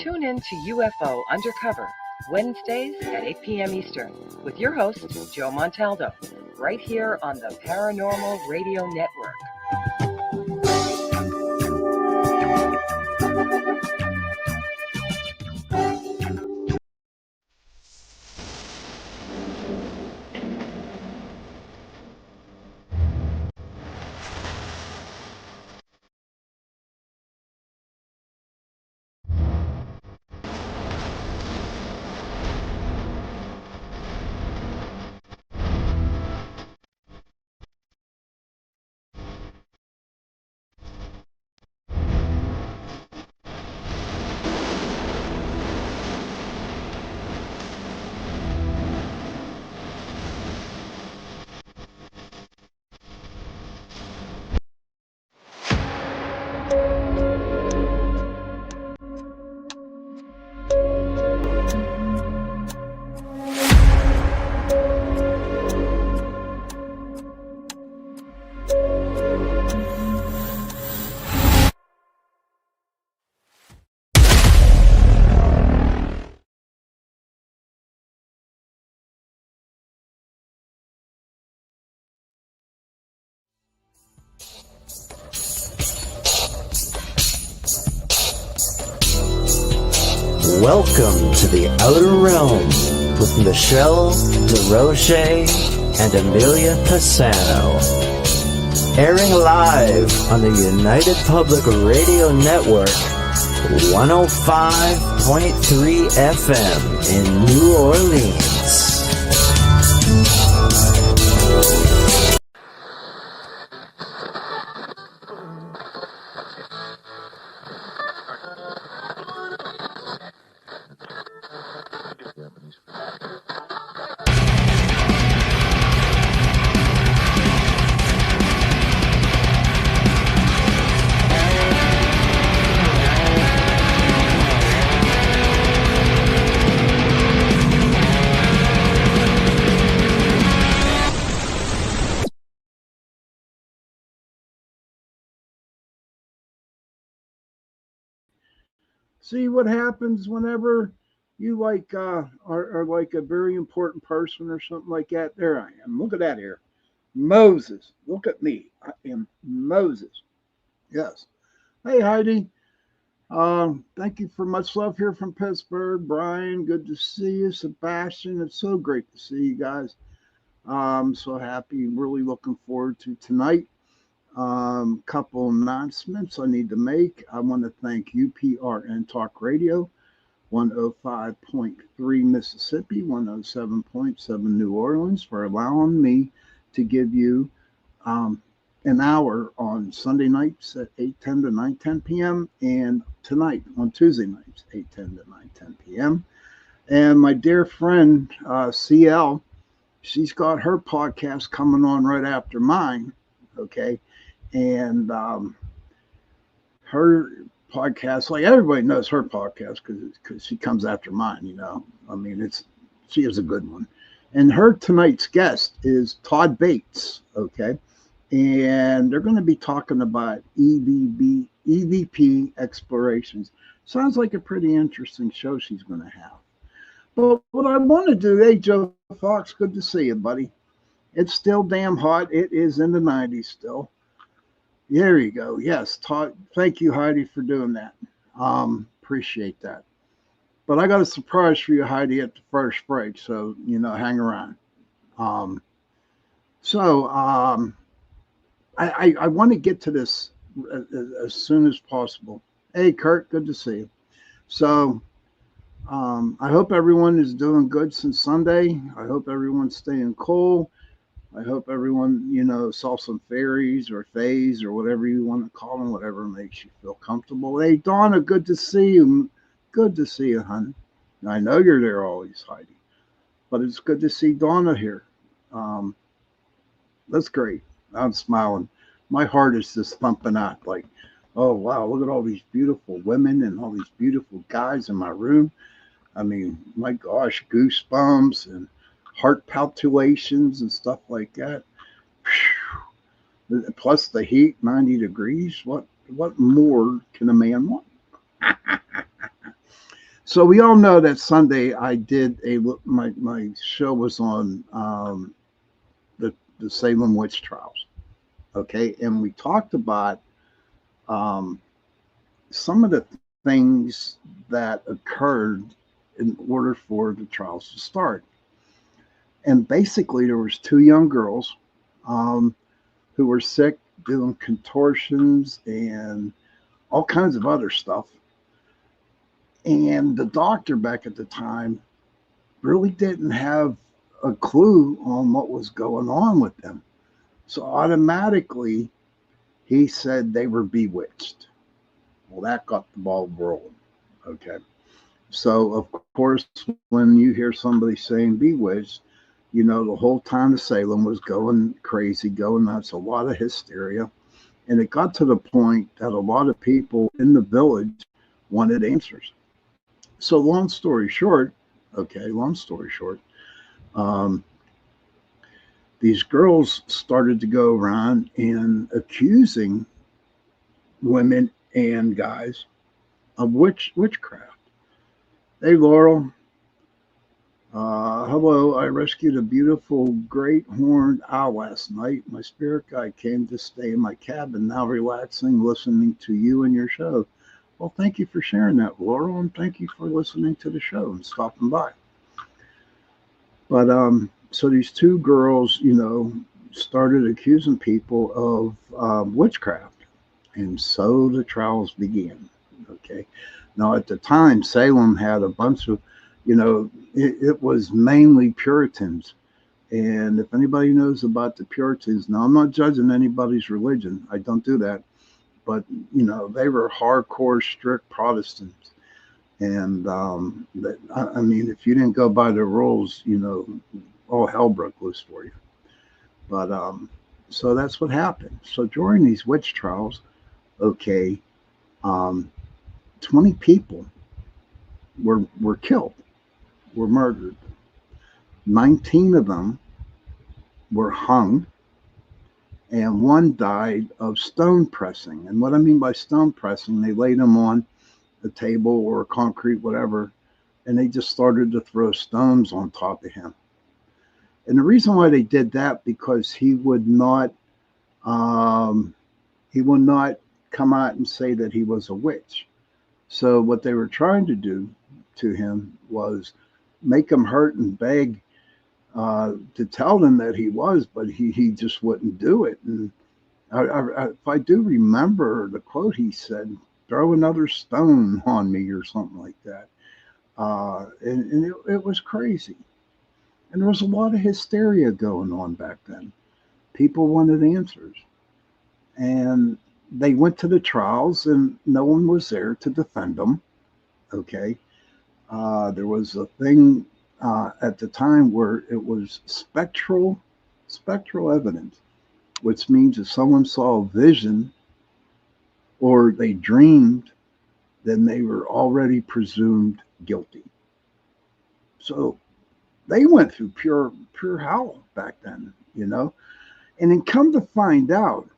Tune in to UFO Undercover, Wednesdays at 8 p.m. Eastern, with your host, Joe Montaldo, right here on the Paranormal Radio Network. Welcome to the Outer Realm with Michelle DeRoche and Amelia Pisano. Airing live on the United Public Radio Network, 105.3 FM in New Orleans. See what happens whenever you are like a very important person or something like that. There I am. Look at that here. Moses. Look at me. I am Moses. Yes. Hey Heidi. Thank you for much love here from Pittsburgh. Brian, good to see you. Sebastian, it's so great to see you guys. I'm so happy. Really looking forward to tonight. Couple announcements I need to make. I want to thank UPRN Talk Radio, 105.3 Mississippi, 107.7 New Orleans, for allowing me to give you an hour on Sunday nights at 8:10 to 9:10 p.m. and tonight on Tuesday nights, 8:10 to 9:10 p.m. And my dear friend CL, she's got her podcast coming on right after mine, okay? And her podcast, like everybody knows her podcast because she comes after mine, you know. I mean, she is a good one. And her tonight's guest is Todd Bates, okay? And they're going to be talking about EVP explorations. Sounds like a pretty interesting show she's going to have. But what I want to do, hey, Joe Fox, good to see you, buddy. It's still damn hot. It is in the 90s still. There you go. Yes, Todd. Thank you, Heidi, for doing that. Appreciate that. But I got a surprise for you, Heidi, at the first break. So, you know, hang around. I want to get to this as soon as possible. Hey, Kurt, good to see you. So, I hope everyone is doing good since Sunday. I hope everyone's staying cool. I hope everyone, you know, saw some fairies or fays or whatever you want to call them, whatever makes you feel comfortable. Hey, Donna, good to see you. Good to see you, honey. I know you're there always, Heidi, but it's good to see Donna here. That's great. I'm smiling. My heart is just thumping out like, oh, wow, look at all these beautiful women and all these beautiful guys in my room. I mean, my gosh, goosebumps and heart palpitations and stuff like that. Whew. Plus the heat, 90 degrees. What more can a man want? So we all know that Sunday I did my show was on the Salem witch trials. Okay, and we talked about um, some of the things that occurred in order for the trials to start. And basically, there was two young girls um, who were sick, doing contortions and all kinds of other stuff. And the doctor back at the time really didn't have a clue on what was going on with them. So automatically, he said they were bewitched. Well, that got the ball rolling. Okay. So, of course, when you hear somebody saying bewitched, you know, the whole time of Salem was going crazy, going nuts, a lot of hysteria. And it got to the point that a lot of people in the village wanted answers. So, long story short, okay, long story short, um, these girls started to go around and accusing women and guys of witchcraft. Hey, Laurel. Hello, I rescued a beautiful great horned owl last night. My spirit guide came to stay in my cabin, now relaxing, listening to you and your show. Well, thank you for sharing that, Laurel, and thank you for listening to the show and stopping by. But so these two girls, you know, started accusing people of witchcraft, and so the trials began. Okay, now at the time, Salem had a bunch of, you know, it was mainly Puritans. And if anybody knows about the Puritans, now I'm not judging anybody's religion, I don't do that, but you know, they were hardcore, strict Protestants. And I mean, if you didn't go by the rules, you know, all hell broke loose for you. But so that's what happened. So during these witch trials, okay, um, 20 people were killed, were murdered. 19 of them were hung, and one died of stone pressing. And what I mean by stone pressing, they laid him on a table or concrete, whatever, and they just started to throw stones on top of him. And the reason why they did that because um, he would not come out and say that he was a witch. So what they were trying to do to him was make him hurt and beg to tell them that he was, but he just wouldn't do it. And if I do remember the quote, he said, "Throw another stone on me" or something like that. And it was crazy. And there was a lot of hysteria going on back then. People wanted answers. And they went to the trials, and no one was there to defend them. Okay. There was a thing at the time where it was spectral evidence, which means if someone saw a vision or they dreamed, then they were already presumed guilty. So they went through pure hell back then, you know. And then come to find out,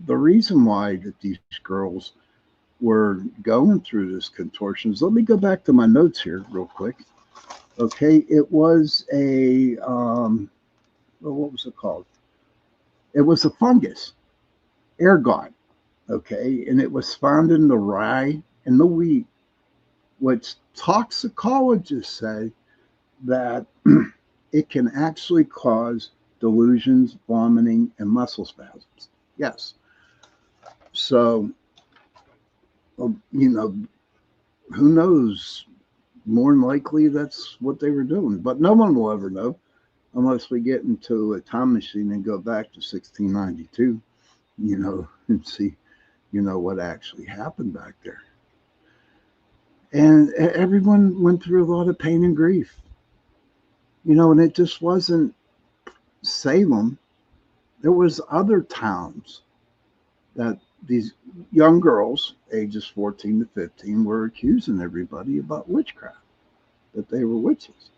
the reason why that these girls were going through this contortions. Let me go back to my notes here real quick. Okay, it was a well, what was it called? It was a fungus, ergot. Okay, and it was found in the rye and the wheat, which toxicologists say that it can actually cause delusions, vomiting, and muscle spasms. Yes. So, you know, who knows? More than likely, that's what they were doing. But no one will ever know unless we get into a time machine and go back to 1692, you know, and see, you know, what actually happened back there. And everyone went through a lot of pain and grief, you know, and it just wasn't Salem. There was other towns that these young girls, ages 14 to 15, were accusing everybody about witchcraft, that they were witches.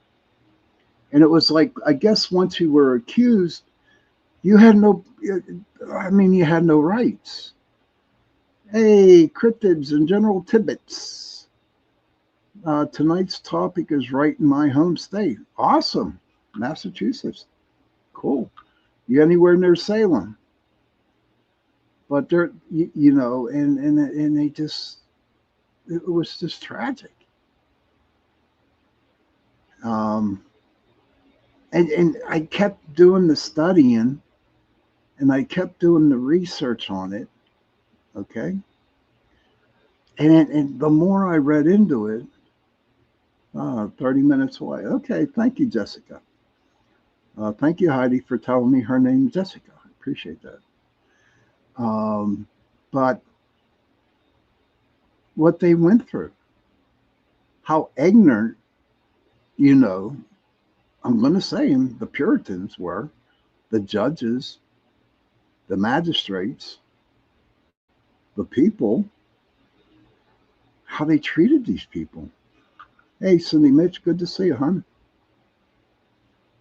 And it was like, I guess once you were accused, you had no, I mean, you had no rights. Hey, cryptids and general tidbits. Tonight's topic is right in my home state. Awesome. Massachusetts. Cool. You anywhere near Salem? But they're, and they just, it was just tragic. Um, and I kept doing the studying and I kept doing the research on it. Okay. And the more I read into it, 30 minutes away. Okay. Thank you, Jessica. Thank you, Heidi, for telling me her name is Jessica. I appreciate that. Um, but what they went through, how ignorant, you know, I'm going to say them, the Puritans were, the judges, the magistrates, the people, how they treated these people. Hey, Cindy Mitch, good to see you, hon.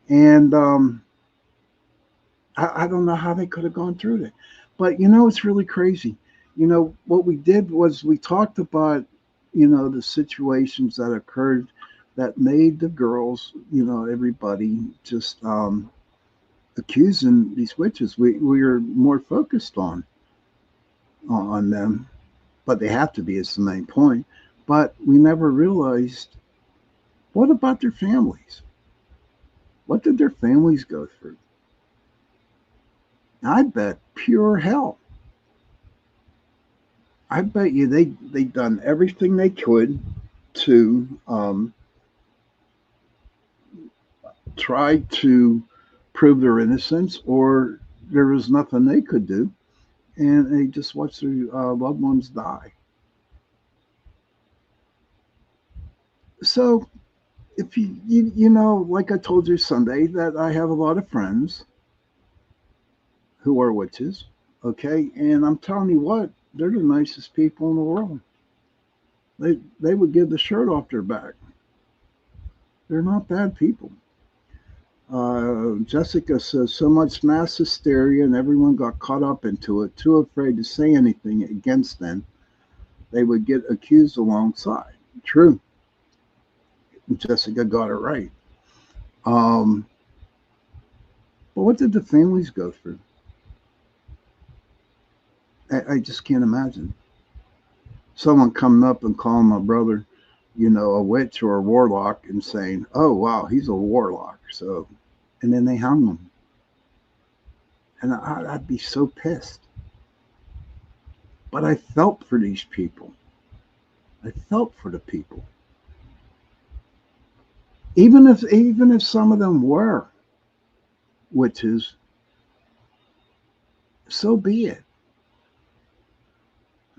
And I don't know how they could have gone through that. But it's really crazy. What we did was we talked about, the situations that occurred that made the girls, everybody just accusing these witches. We are more focused on them, but they have to be. It's the main point. But we never realized, what about their families? What did their families go through? I bet pure hell. I bet you they done everything they could to try to prove their innocence, or there was nothing they could do, and they just watched their loved ones die. So if like I told you Sunday, that I have a lot of friends who are witches, okay, and I'm telling you what, they're the nicest people in the world. They would give the shirt off their back. They're not bad people. Jessica says so much mass hysteria and everyone got caught up into it, too afraid to say anything against them. They would get accused alongside. True. Jessica got it right. Um, but what did the families go through? I just can't imagine. Someone coming up and calling my brother, a witch or a warlock and saying, oh, wow, he's a warlock. So, and then they hung him. And I'd be so pissed. But I felt for these people. I felt for the people. Even if some of them were witches, so be it.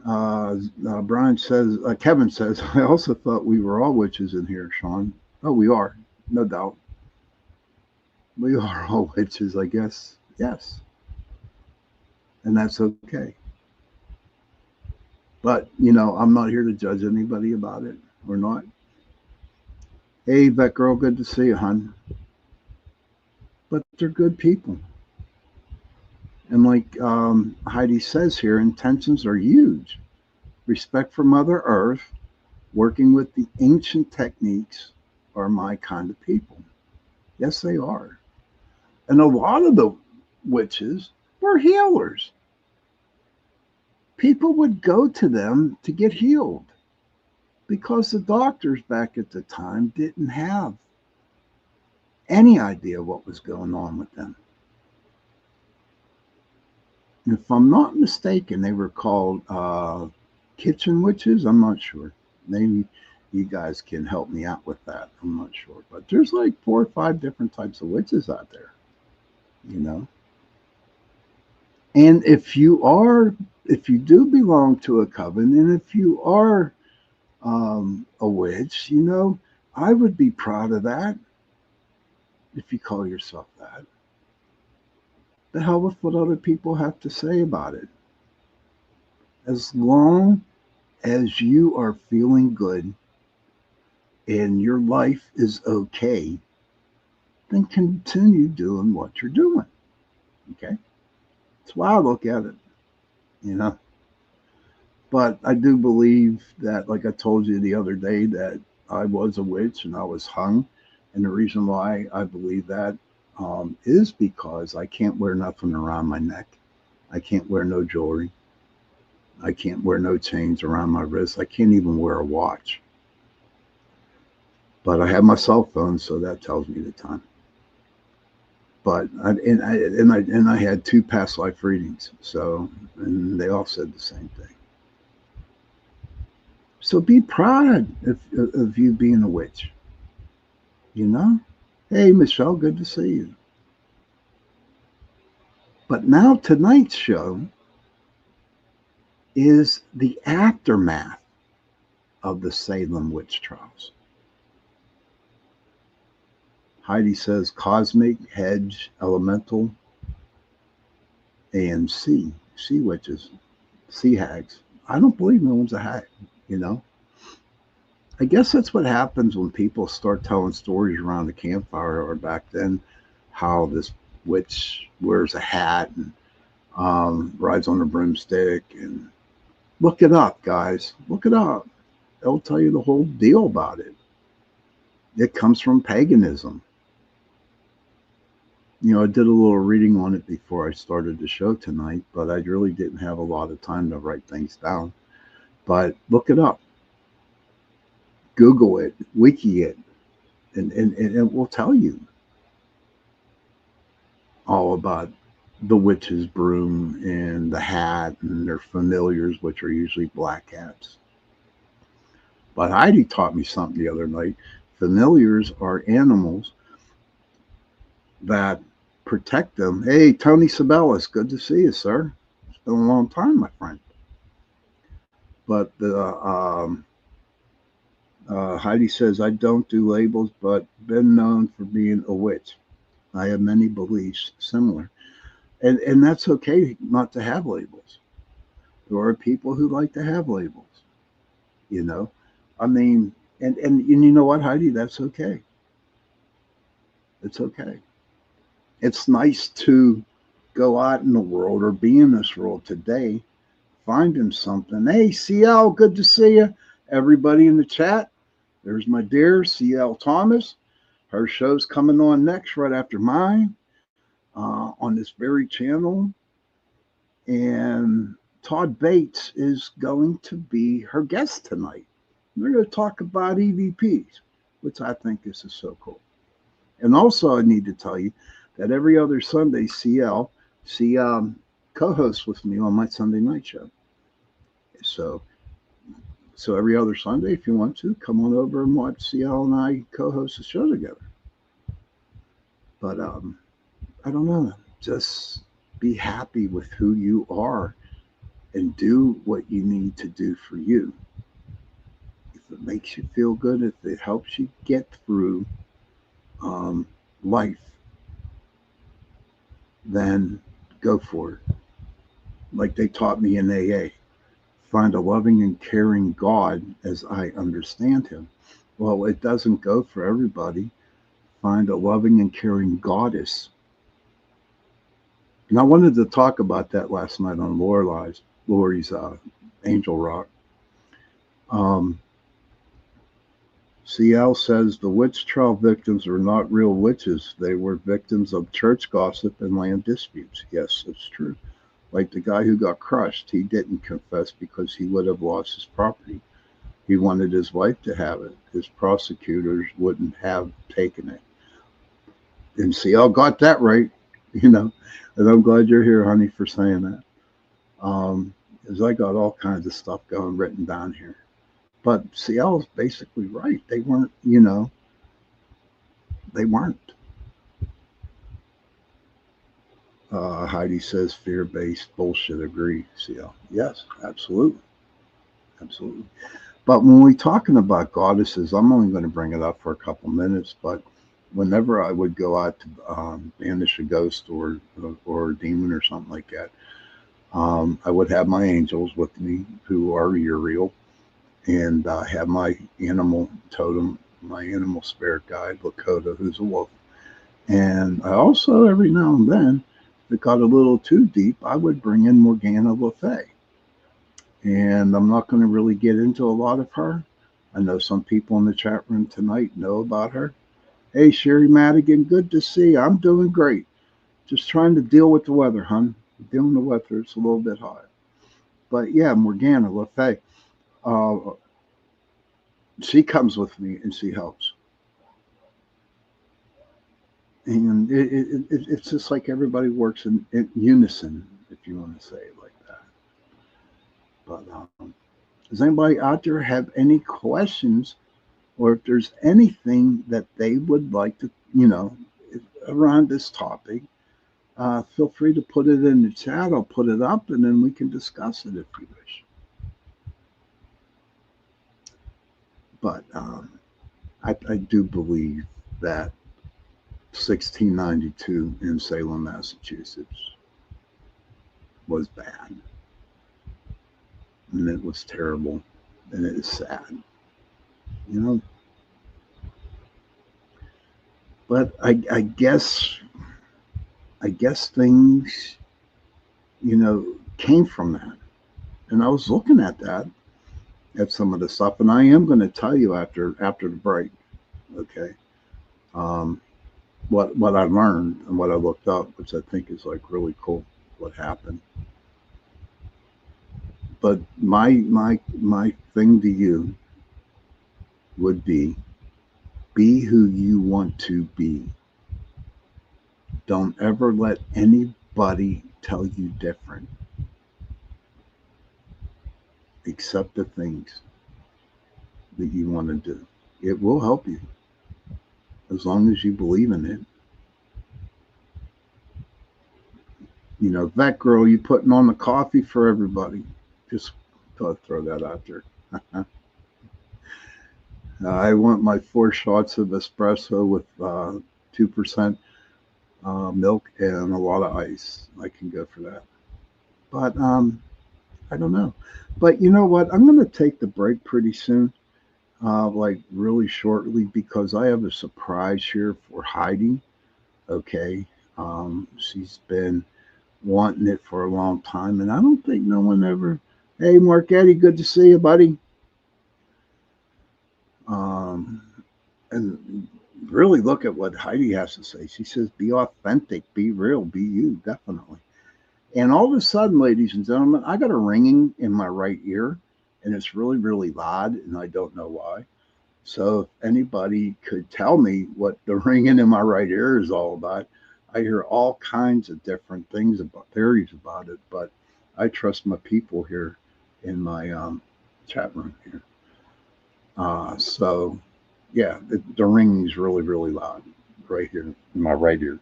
Brian says, Kevin says, I also thought we were all witches in here, Sean. Oh, we are, no doubt. We are all witches, I guess. Yes, and that's okay. But I'm not here to judge anybody about it or not. Hey, that girl, good to see you, hon. But they're good people. And like Heidi says here, intentions are huge. Respect for Mother Earth, working with the ancient techniques are my kind of people. Yes, they are. And a lot of the witches were healers. People would go to them to get healed because the doctors back at the time didn't have any idea what was going on with them. If I'm not mistaken, they were called kitchen witches. I'm not sure. Maybe you guys can help me out with that. I'm not sure. But there's like 4 or 5 different types of witches out there, you know. And if you do belong to a coven, and if you are a witch, I would be proud of that if you call yourself that. The hell with what other people have to say about it. As long as you are feeling good and your life is okay, then continue doing what you're doing. Okay? That's why I look at it, you know. But I do believe that, like I told you the other day, that I was a witch and I was hung. And the reason why I believe that is because I can't wear nothing around my neck. I can't wear no jewelry. I can't wear no chains around my wrist. I can't even wear a watch. But I have my cell phone, so that tells me the time. And I had two past life readings, so and they all said the same thing. So be proud of you being a witch. You know. Hey, Michelle, good to see you. But now tonight's show is the aftermath of the Salem witch trials. Heidi says cosmic, hedge, elemental, and sea witches, sea hags. I don't believe no one's a hag, you know. I guess that's what happens when people start telling stories around the campfire, or back then, how this witch wears a hat and rides on a broomstick. And look it up, guys. Look it up. They'll tell you the whole deal about it. It comes from paganism. You know, I did a little reading on it before I started the show tonight, but I really didn't have a lot of time to write things down. But look it up, Google it, Wiki it, and it will tell you all about the witch's broom and the hat and their familiars, which are usually black cats. But Heidi taught me something the other night. Familiars are animals that protect them. Hey, Tony Sabellis, good to see you, sir. It's been a long time, my friend. But Heidi says, I don't do labels, but been known for being a witch. I have many beliefs similar. And that's okay not to have labels. There are people who like to have labels, you know. I mean, and you know what, Heidi, that's okay. It's okay. It's nice to go out in the world or be in this world today, finding something. Hey, CL, good to see you. Everybody in the chat. There's my dear CL Thomas. Her show's coming on next, right after mine, on this very channel. And Todd Bates is going to be her guest tonight. We're going to talk about EVPs, which I think is so cool. And also, I need to tell you that every other Sunday, CL, she co-hosts with me on my Sunday night show. So every other Sunday, if you want to, come on over and watch CL and I co-host the show together. But I don't know, just be happy with who you are and do what you need to do for you. If it makes you feel good, if it helps you get through life, then go for it. Like they taught me in AA, find a loving and caring God as I understand him. Well, it doesn't go for everybody. Find a loving and caring goddess. And I wanted to talk about that last night on Lori's Angel Rock. CL says the witch trial victims are not real witches. They were victims of church gossip and land disputes. Yes, it's true. Like the guy who got crushed, he didn't confess because he would have lost his property. He wanted his wife to have it. His prosecutors wouldn't have taken it. And CL got that right, you know. And I'm glad you're here, honey, for saying that. Because I got all kinds of stuff going written down here. But CL is basically right. They weren't, you know, they weren't. Heidi says fear-based bullshit. Agree, CL. Yes, absolutely. Absolutely. But when we're talking about goddesses, I'm only going to bring it up for a couple minutes, but whenever I would go out to banish a ghost or a demon or something like that, I would have my angels with me who are real, and have my animal totem, my animal spirit guide, Lakota, who's a wolf. And I also, every now and then, if it got a little too deep, I would bring in Morgana Le Fay. And I'm not going to really get into a lot of her. I know some people in the chat room tonight know about her. Hey, Sherry Madigan, good to see you. I'm doing great. Just trying to deal with the weather, hon. Dealing with the weather. It's a little bit hot. But yeah, Morgana LaFay, uh, she comes with me and she helps. And it's just like everybody works in unison, if you want to say it like that. But does anybody out there have any questions, or if there's anything that they would like to, around this topic? Feel free to put it in the chat. I'll put it up, and then we can discuss it if you wish. But I do believe that 1692 in Salem, Massachusetts was bad. And it was terrible. And it is sad. But I guess things, came from that. And I was looking at that, at some of the stuff, and I am going to tell you after the break, okay, what I learned and what I looked up, which I think is like really cool, what happened. But my thing to you would be who you want to be. Don't ever let anybody tell you different. Accept the things that you want to do. It will help you as long as you believe in it. That girl, you putting on the coffee for everybody. Just thought I'd throw that out there. I want my 4 shots of espresso with 2% milk and a lot of ice. I can go for that. But I don't know. But you know what? I'm going to take the break pretty soon, like really shortly, because I have a surprise here for Heidi. Okay. She's been wanting it for a long time, and I don't think no one ever. Hey, Marketti, good to see you, buddy. And really look at what Heidi has to say. She says, be authentic, be real, be you, definitely. And all of a sudden, ladies and gentlemen, I got a ringing in my right ear, and it's really, really loud, and I don't know why. So if anybody could tell me what the ringing in my right ear is all about, I hear all kinds of different things about theories about it, but I trust my people here in my chat room here. So yeah, the ringing is really, really loud right here in my right ear.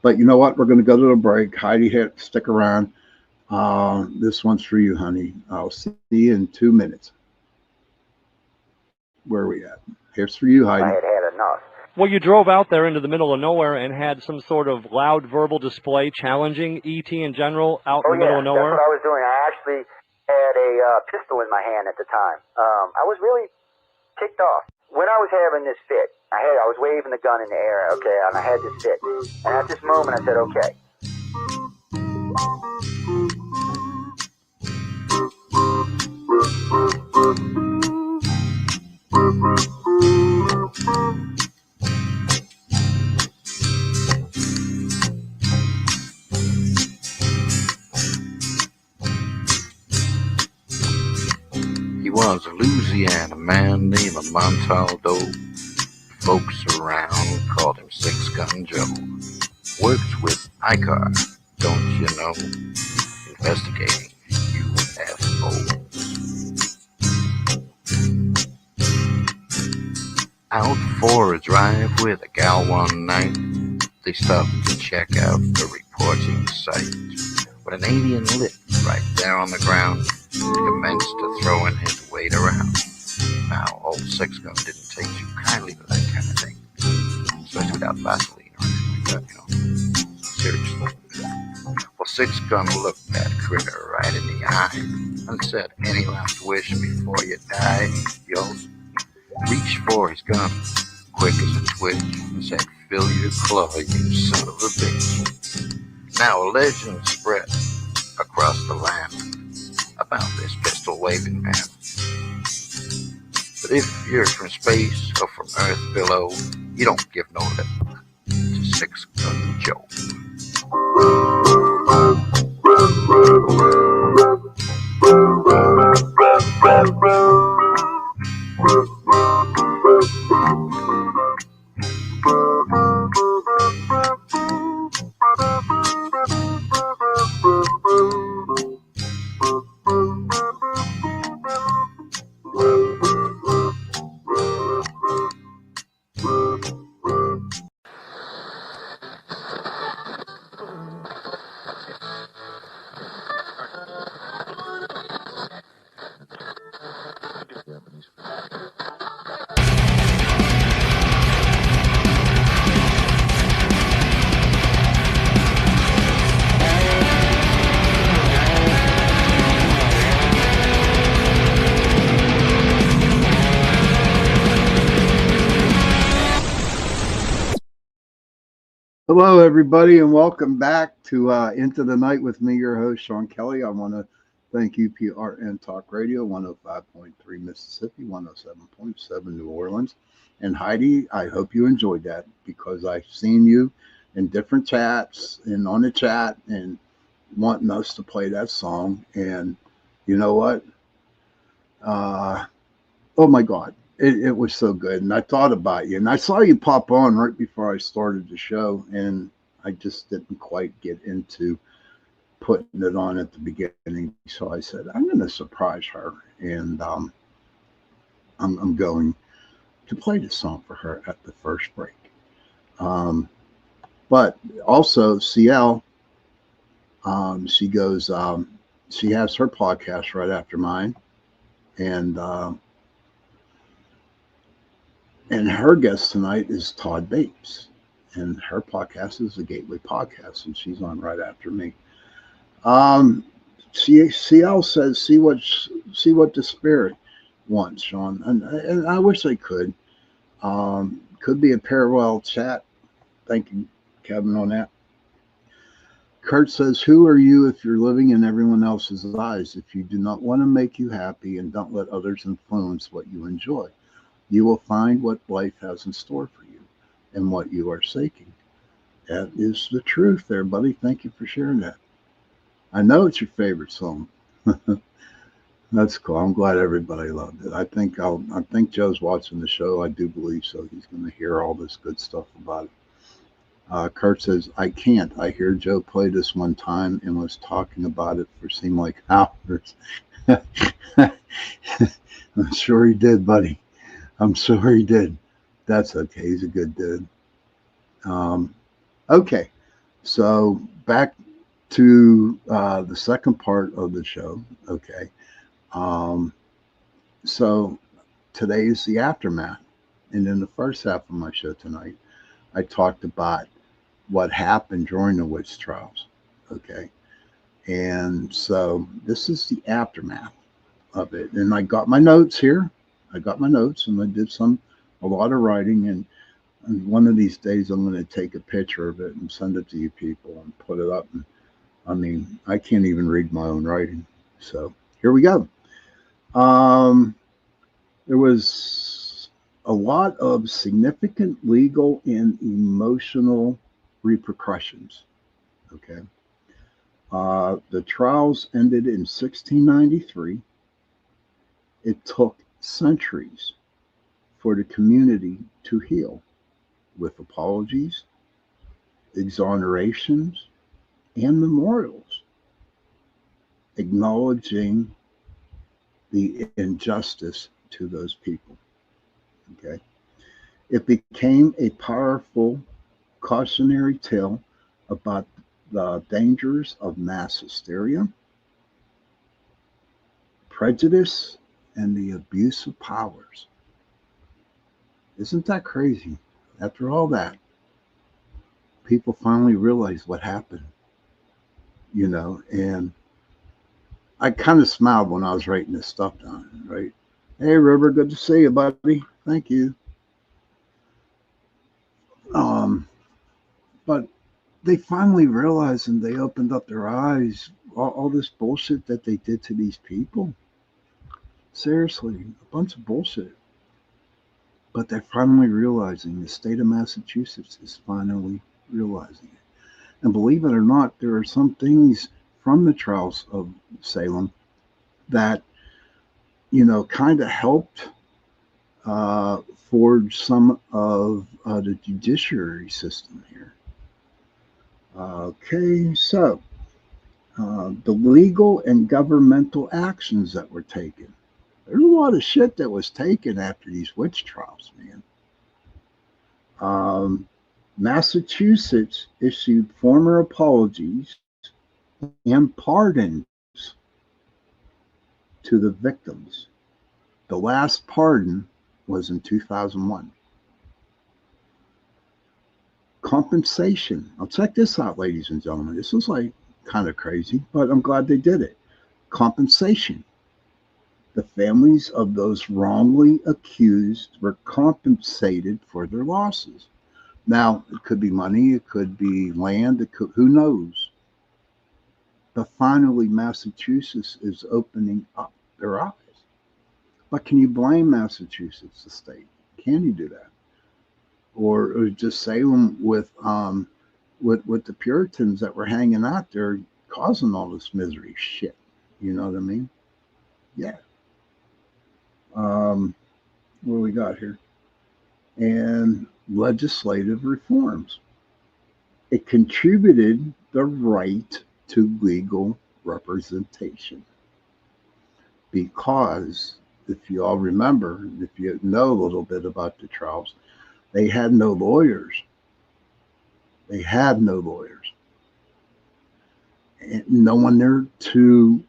But you know what? We're going to go to the break. Heidi, stick around. This one's for you, honey. I'll see you in 2 minutes. Where are we at? Here's for you, Heidi. I had enough. Well, you drove out there into the middle of nowhere and had some sort of loud verbal display challenging ET in general out in the middle of nowhere? That's what I was doing. I actually had a pistol in my hand at the time. I was really ticked off. When I was having this fit, I was waving the gun in the air, okay, and I had this fit. And at this moment, I said, okay. He was a Louisiana man named Montaldo. Folks around called him Six Gun Joe. Worked with ICAR, don't you know? Investigating UFOs. Out for a drive with a gal one night, they stopped to check out the reporting site. When an alien lit right there on the ground, he commenced to throwing his weight around. Now, old Six Gun didn't take too kindly to that kind of thing, especially without Vaseline or anything like that, Seriously. Well, Six Gun looked that critter right in the eye and said, any last wish before you die? Yo, reached for his gun, quick as a twitch, and said, fill your claw, you son of a bitch. Now a legend spread across the land about this pistol-waving man. But if you're from space or from Earth below, you don't give no lip to Six Gun Joe. Hello, everybody, and welcome back to Into the Night with me, your host, Sean Kelly. I want to thank UPRN Talk Radio, 105.3 Mississippi, 107.7 New Orleans. And Heidi, I hope you enjoyed that because I've seen you in different chats and on the chat and wanting us to play that song. And you know what? Oh my God, it was so good. And I thought about you, and I saw you pop on right before I started the show, and I just didn't quite get into putting it on at the beginning. So I said, I'm going to surprise her, and I'm going to play the song for her at the first break. But also, CL, she goes, she has her podcast right after mine, and her guest tonight is Todd Bates, and her podcast is the Gateway Podcast, and she's on right after me. CL says, see what the spirit wants, Sean, and I wish they could. Could be a parallel chat. Thank you, Kevin, on that. Kurt says, who are you if you're living in everyone else's eyes? If you do not want to make you happy and don't let others influence what you enjoy, you will find what life has in store for you and what you are seeking. That is the truth there, buddy. Thank you for sharing that. I know it's your favorite song. That's cool. I'm glad everybody loved it. I think Joe's watching the show. I do believe so. He's going to hear all this good stuff about it. Kurt says, I can't. I hear Joe play this one time and was talking about it for seemed like hours. I'm sure he did, buddy. I'm sure he did. That's okay. He's a good dude. Okay. So back to the second part of the show. Okay. So today is the aftermath. And in the first half of my show tonight, I talked about what happened during the witch trials. Okay. And so this is the aftermath of it. And I got my notes here. I got my notes and I did a lot of writing. And one of these days I'm going to take a picture of it and send it to you people and put it up. And I mean, I can't even read my own writing. So here we go. There was a lot of significant legal and emotional repercussions. Okay. The trials ended in 1693. It took centuries for the community to heal with apologies, exonerations, and memorials acknowledging the injustice to those people. Okay. It became a powerful cautionary tale about the dangers of mass hysteria, prejudice, and the abuse of powers. Isn't that crazy? After all that, people finally realized what happened, and I kind of smiled when I was writing this stuff down, right? Hey, River, good to see you, buddy. Thank you. But they finally realized and they opened up their eyes, all this bullshit that they did to these people. Seriously, a bunch of bullshit. But they're finally realizing, the state of Massachusetts is finally realizing it. And believe it or not, there are some things from the trials of Salem that, kind of helped forge some of the judiciary system here. Okay, so the legal and governmental actions that were taken. There's a lot of shit that was taken after these witch trials, man. Massachusetts issued formal apologies and pardons to the victims. The last pardon was in 2001. Compensation. Now, check this out, ladies and gentlemen. This is like kind of crazy, but I'm glad they did it. Compensation. The families of those wrongly accused were compensated for their losses. Now, it could be money, it could be land, who knows? But finally, Massachusetts is opening up their eyes. But can you blame Massachusetts, the state? Can you do that? Or just Salem with the Puritans that were hanging out there causing all this misery shit? You know what I mean? Yeah. What do we got here? And legislative reforms. It contributed the right to legal representation. Because if you all remember, if you know a little bit about the trials, they had no lawyers. They had no lawyers. And no one there to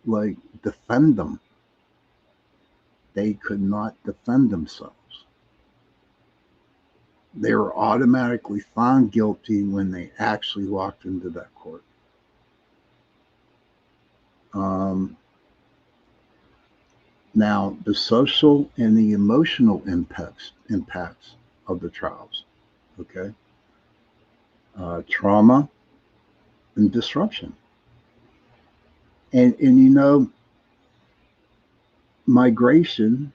defend them. They could not defend themselves. They were automatically found guilty when they actually walked into that court. Now, the social and the emotional impacts of the trials, okay? Trauma and disruption. And migration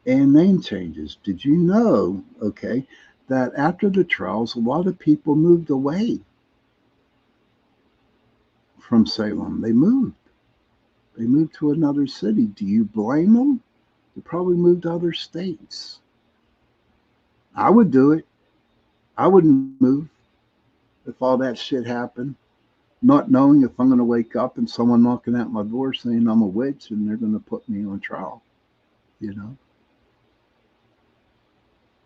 and name changes. Did you know, okay, that after the trials, a lot of people moved away from Salem? They moved. They moved to another city. Do you blame them? They probably moved to other states. I would do it. I wouldn't move if all that shit happened, not knowing if I'm going to wake up and someone knocking at my door saying I'm a witch and they're going to put me on trial,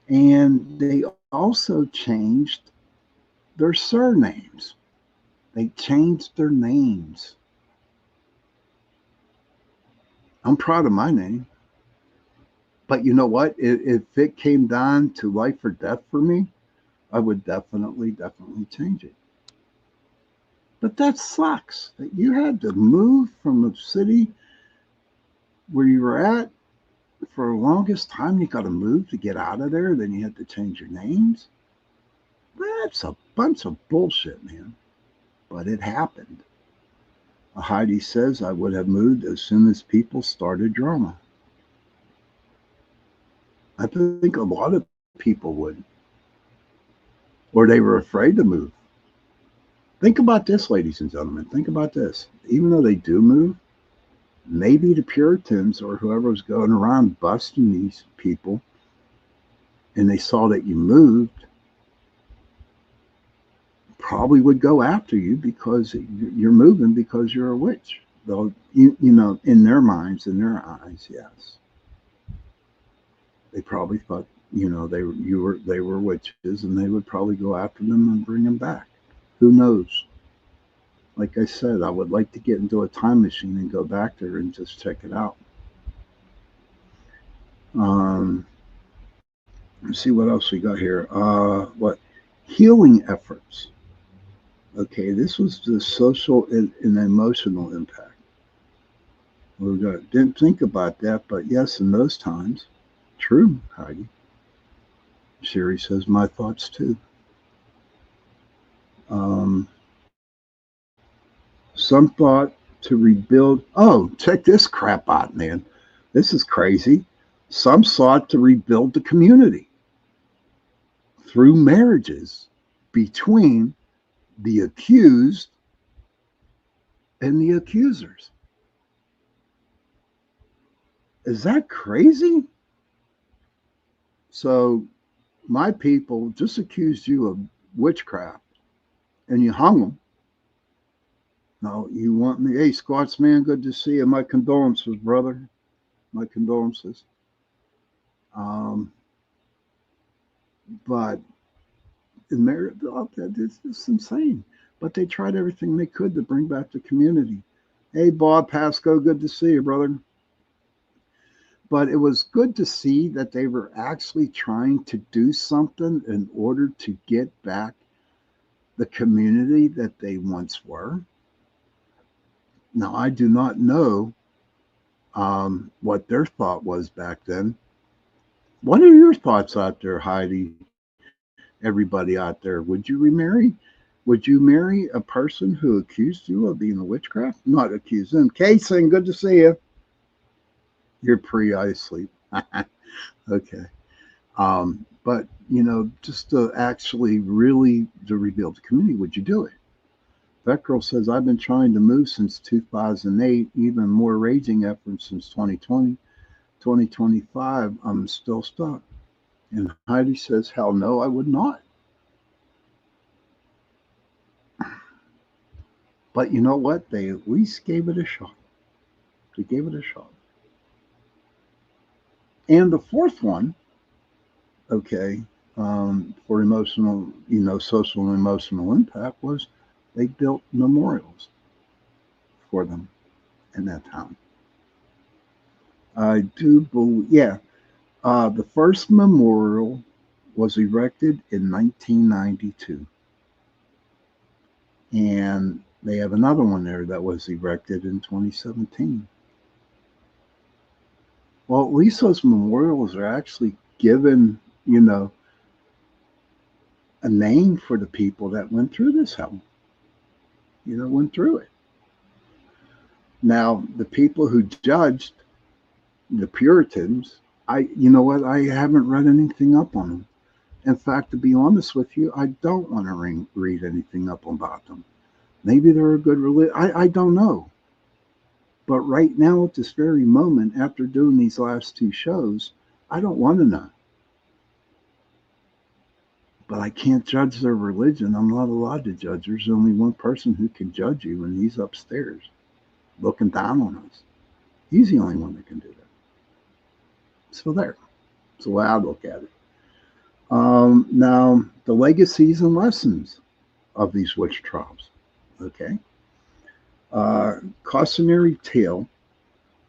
And they also changed their surnames. They changed their names. I'm proud of my name. But you know what? If it came down to life or death for me, I would definitely change it. But that sucks that you had to move from the city where you were at for the longest time. You got to move to get out of there. Then you had to change your names. That's a bunch of bullshit, man. But it happened. Heidi says I would have moved as soon as people started drama. I think a lot of people would. Or they were afraid to move. Think about this, ladies and gentlemen. Think about this. Even though they do move, maybe the Puritans or whoever was going around busting these people and they saw that you moved, probably would go after you because you're moving because you're a witch. Though, in their minds, in their eyes, yes. They probably thought, they were witches, and they would probably go after them and bring them back. Who knows? Like I said, I would like to get into a time machine and go back there and just check it out. Let's see what else we got here. Healing efforts. Okay, this was the social and emotional impact. We didn't think about that, but yes, in those times, true, Heidi. Sherry says my thoughts too. Some thought to rebuild. Oh, check this crap out, man. This is crazy. Some sought to rebuild the community. through marriages between the accused and the accusers. Is that crazy? So my people just accused you of witchcraft and you hung them. Now you want me, hey Scotsman, good to see you. My condolences, brother. My condolences. Um, but in marriage, it's insane. But they tried everything they could to bring back the community. Hey Bob Pasco, good to see you, brother. But it was good to see that they were actually trying to do something in order to get back the community that they once were. Now, I do not know what their thought was back then. What are your thoughts out there, Heidi? Everybody out there, would you remarry? Would you marry a person who accused you of being a witchcraft? Not accuse them. Kason, good to see you. You're pre-eye asleep. Okay. But just to actually really to rebuild the community, would you do it? That girl says, I've been trying to move since 2008, even more raging efforts since 2020. 2025, I'm still stuck. And Heidi says, hell no, I would not. But you know what? They at least gave it a shot. They gave it a shot. And the fourth one, okay, for emotional, social and emotional impact was they built memorials for them in that town. I do believe, yeah, the first memorial was erected in 1992. And they have another one there that was erected in 2017. Well, at least those memorials are actually given, a name for the people that went through this hell, went through it. Now, the people who judged the Puritans, you know what? I haven't read anything up on them. In fact, to be honest with you, I don't want to read anything up about them. Maybe they're a good religion. I don't know. But right now, at this very moment, after doing these last two shows, I don't want to know. But I can't judge their religion. I'm not allowed to judge. There's only one person who can judge you, and he's upstairs looking down on us. He's the only one that can do that. So there. That's the way I look at it. Now, the legacies and lessons of these witch trials. Okay. Cautionary tale.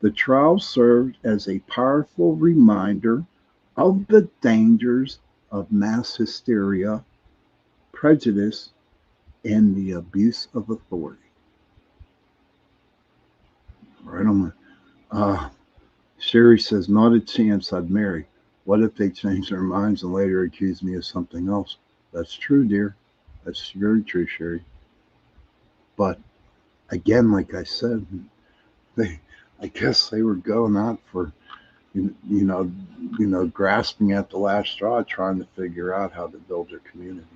The trial served as a powerful reminder of the dangers of mass hysteria, prejudice, and the abuse of authority. Right on. Sherry says, not a chance I'd marry. What if they change their minds and later accuse me of something else? That's true, dear. That's very true, Sherry. But again, like I said, I guess they were going out for, grasping at the last straw, trying to figure out how to build their community.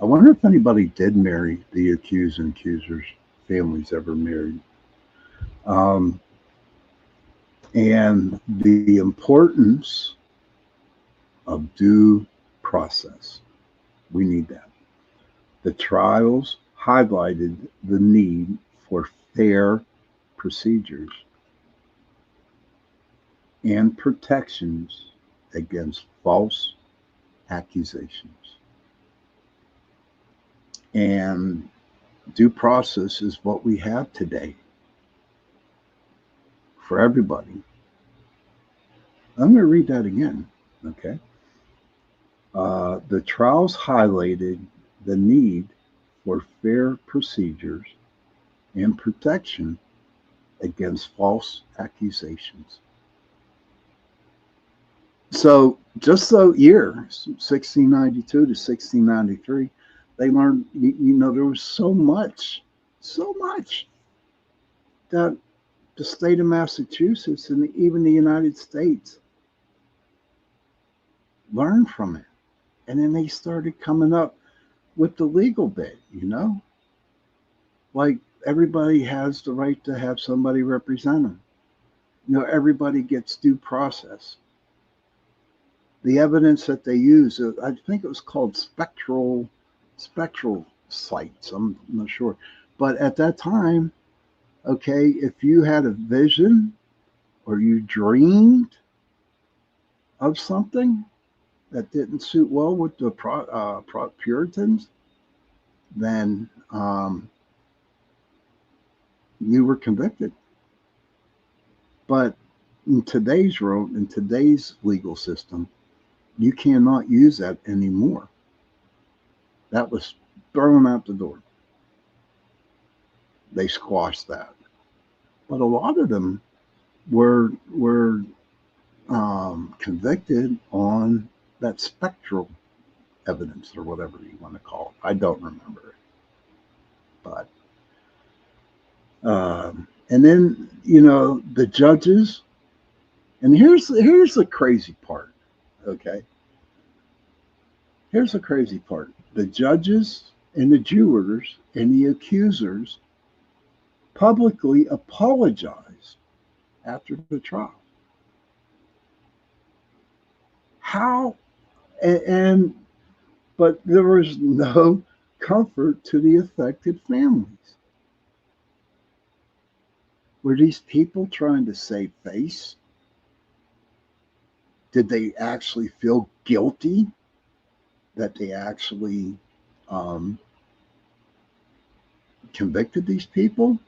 I wonder if anybody did marry the accused and accusers' families ever married. And the importance of due process. We need that. The trials highlighted the need for fair procedures and protections against false accusations. And due process is what we have today for everybody. I'm going to read that again, okay? The trials highlighted the need for fair procedures and protection against false accusations. So just the year 1692 to 1693, they learned, there was so much that the state of Massachusetts and even the United States learned from it. And then they started coming up with the legal bit, like everybody has the right to have somebody represent them. Everybody gets due process. The evidence that they use, I think it was called spectral sights. I'm not sure, but at that time, okay, if you had a vision or you dreamed of something that didn't suit well with the Puritans, then you were convicted. But in today's world, in today's legal system, you cannot use that anymore. That was thrown out the door. They squashed that. But a lot of them were convicted on that spectral evidence or whatever you want to call it. I don't remember it, but and then the judges. And here's the crazy part. Okay, here's the crazy part. The judges and the jurors and the accusers publicly apologized after the trial. How and but there was no comfort to the affected families. Were these people trying to save face? Did they actually feel guilty that they actually convicted these people?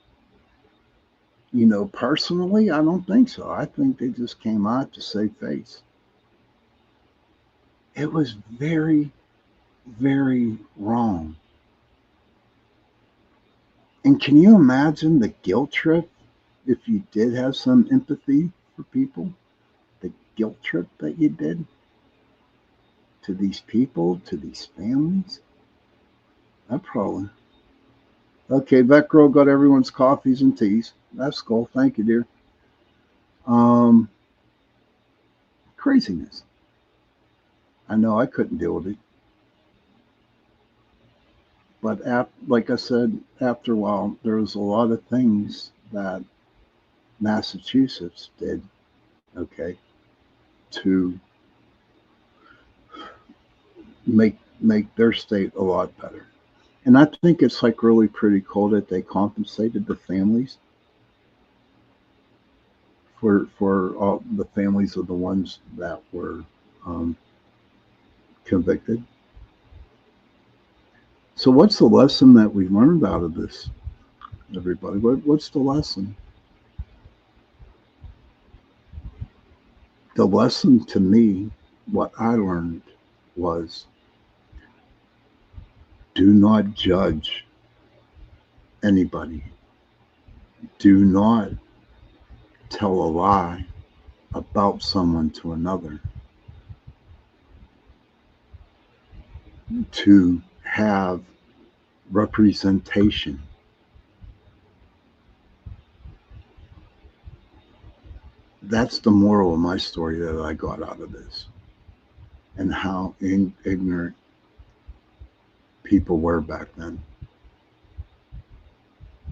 Personally, I don't think so. I think they just came out to save face. It was very, very wrong. And can you imagine the guilt trip if you did have some empathy for people? The guilt trip that you did to these people, to these families? That probably. Okay, Vet Girl got everyone's coffees and teas. That's cool. Thank you, dear. Craziness. I know I couldn't deal with it. But like I said, after a while, there was a lot of things that Massachusetts did, okay, to make their state a lot better. And I think it's like really pretty cool that they compensated the families for all the families of the ones that were convicted. So what's the lesson that we learned out of this, everybody? What's the lesson? The lesson to me, what I learned was, do not judge anybody. Do not tell a lie about someone to another. To have representation. That's the moral of my story that I got out of this, and how ignorant people were back then.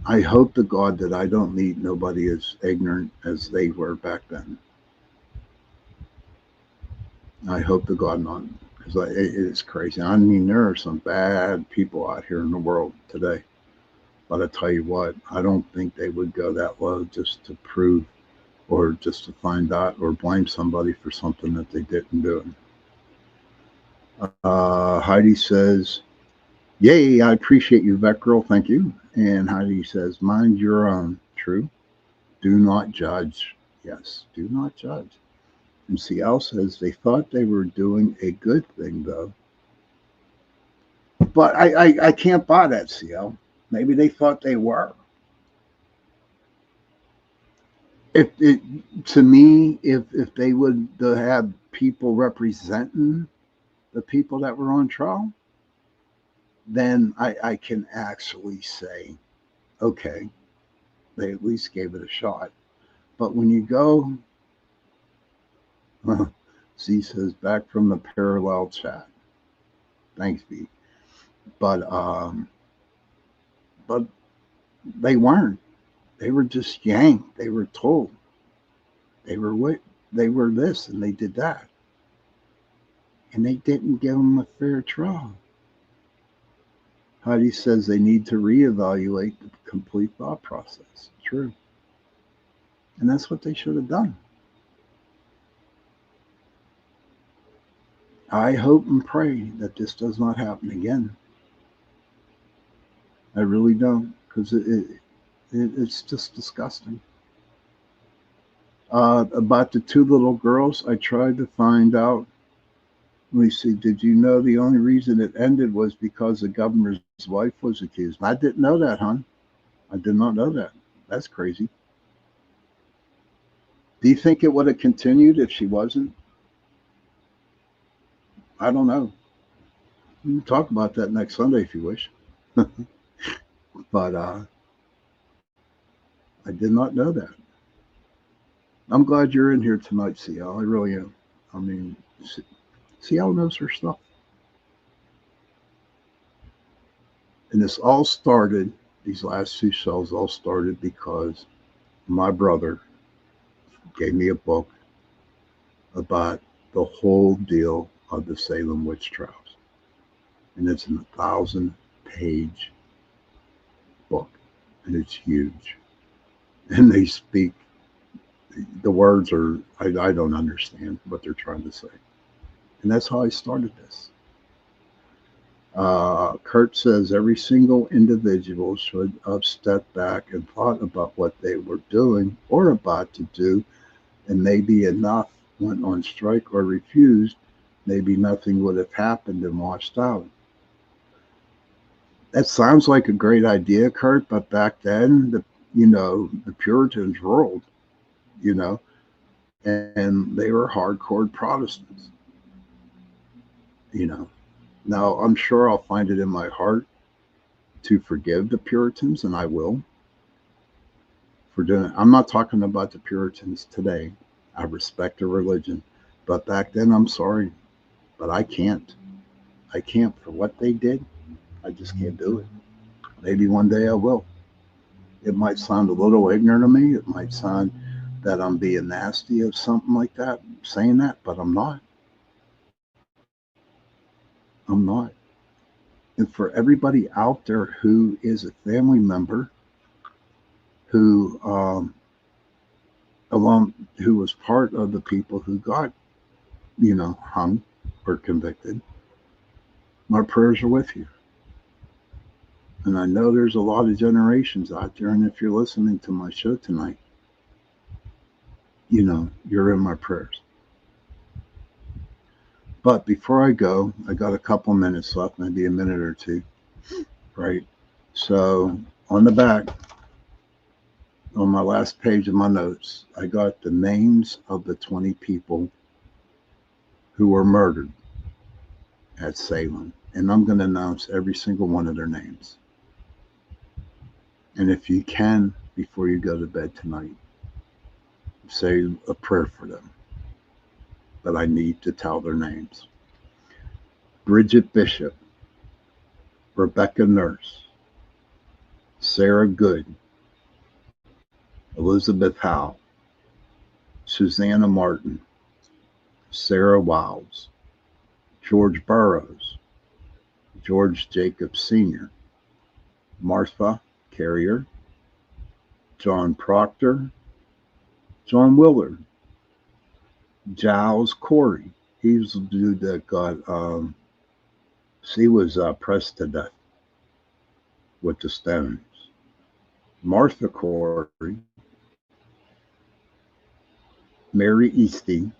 I hope to God that I don't meet nobody as ignorant as they were back then. I hope to God not, because it is crazy. I mean, there are some bad people out here in the world today. But I tell you what, I don't think they would go that low just to prove or just to find out or blame somebody for something that they didn't do. Heidi says, yay, I appreciate you, Vet Girl. Thank you. And Heidi says, mind your own. True. Do not judge. Yes, do not judge. And CL says, they thought they were doing a good thing, though. But I can't buy that, CL. Maybe they thought they were. To me, if they would have people representing the people that were on trial, then I can actually say, okay, they at least gave it a shot. But when you go, Z says, back from the parallel chat. Thanks, B. But but they weren't. They were just yanked. They were told they were what they were this and they did that, and they didn't give them a fair trial. Heidi says they need to reevaluate the complete thought process. True, and that's what they should have done. I hope and pray that this does not happen again. I really don't, because it's just disgusting. About the two little girls, I tried to find out. Let me see. Did you know the only reason it ended was because the governor's wife was accused? I didn't know that, hon. I did not know that. That's crazy. Do you think it would have continued if she wasn't? I don't know. We can talk about that next Sunday if you wish. But I did not know that. I'm glad you're in here tonight, CL. I really am. I mean, CL knows her stuff. And this all started, these last two shows all started because my brother gave me a book about the whole deal of the Salem witch trials. And it's a 1,000-page book. And it's huge. And they speak, the words are, I don't understand what they're trying to say. And that's how I started this. Kurt says every single individual should have stepped back and thought about what they were doing or about to do, and maybe enough went on strike or refused, maybe nothing would have happened and washed out. That sounds like a great idea, Kurt, but back then, the Puritans ruled, you know, and they were hardcore Protestants, you know. Now, I'm sure I'll find it in my heart to forgive the Puritans, and I will, for doing it. I'm not talking about the Puritans today. I respect their religion. But back then, I'm sorry, but I can't. I can't for what they did. I just can't do it. Maybe one day I will. It might sound a little ignorant of me. It might sound that I'm being nasty or something like that, saying that, but I'm not. I'm not. And for everybody out there who is a family member who who was part of the people who got, hung or convicted, my prayers are with you. And I know there's a lot of generations out there, and if you're listening to my show tonight, you're in my prayers. But before I go, I got a couple minutes left, maybe a minute or two, right? So on the back, on my last page of my notes, I got the names of the 20 people who were murdered at Salem. And I'm going to announce every single one of their names. And if you can, before you go to bed tonight, say a prayer for them. But I need to tell their names. Bridget Bishop, Rebecca Nurse, Sarah Good, Elizabeth Howe, Susanna Martin, Sarah Wiles, George Burroughs, George Jacobs Sr., Martha Carrier, John Proctor, John Willard, Giles Corey. He was the dude that got, he was pressed to death with the stones. Martha Corey, Mary Eastie,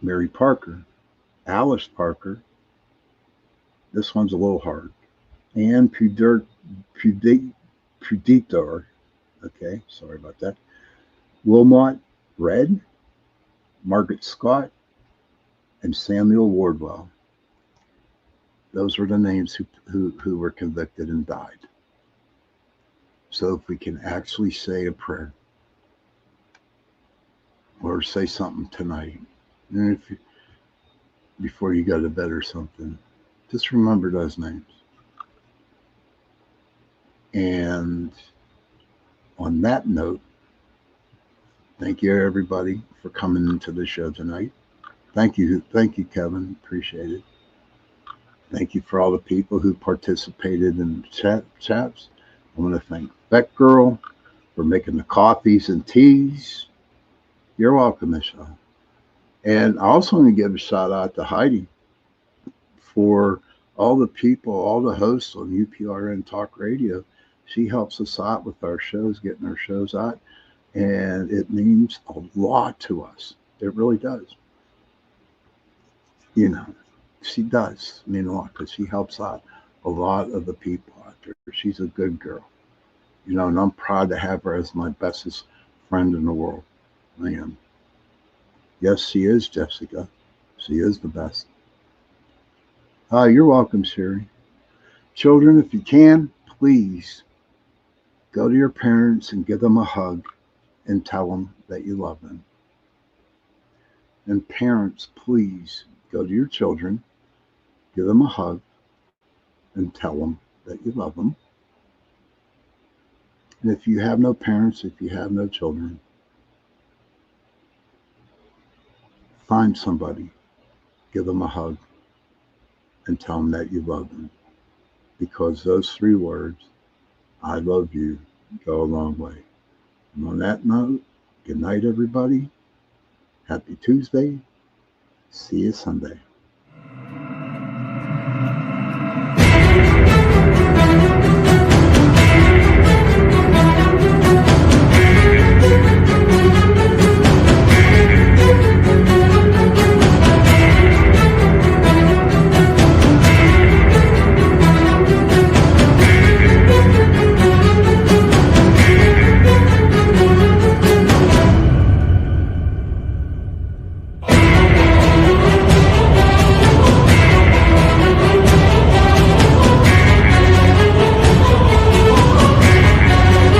Mary Parker, Alice Parker. This one's a little hard. Anne Puditor. Okay, sorry about that. Wilmot Red, Margaret Scott, and Samuel Wardwell. Those were the names who were convicted and died. So if we can actually say a prayer or say something tonight, before you go to bed or something, Just remember those names. And on that note, thank you everybody for coming into the show tonight. Thank you, Kevin. Appreciate it. Thank you for all the people who participated in the chats. I want to thank Beck Girl for making the coffees and teas. You're welcome, Michelle. And I also want to give a shout out to Heidi for all the people, all the hosts on UPRN Talk Radio. She helps us out with our shows, getting our shows out. And it means a lot to us. It really does. You know, she does mean a lot because she helps out a lot of the people out there. She's a good girl. You know, and I'm proud to have her as my bestest friend in the world. I am. Yes, she is, Jessica. She is the best. You're welcome, Sherry. Children, if you can, please go to your parents and give them a hug and tell them that you love them. And parents, please go to your children, give them a hug, and tell them that you love them. And if you have no parents, if you have no children, find somebody, give them a hug, and tell them that you love them. Because those 3 words, I love you, go a long way. And on that note, good night, everybody. Happy Tuesday. See you Sunday.